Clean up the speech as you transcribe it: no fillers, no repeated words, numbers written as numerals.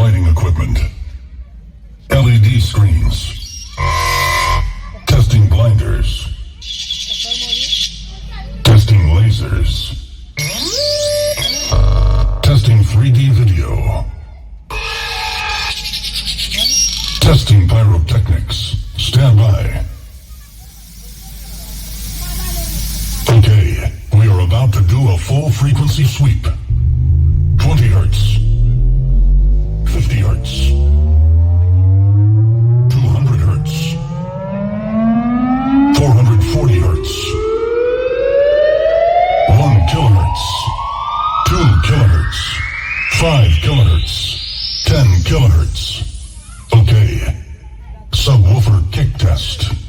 lighting equipment. LED screens. Testing blinders. Testing lasers. Testing 3D video. Testing pyrotechnics. Stand by. Okay, we are about to do a full frequency sweep. 20 hertz. 50 hertz. 200 hertz. 440 hertz. 1 kilohertz. 2 kilohertz. 5 kilohertz. 10 kilohertz. Okay. Subwoofer kick test.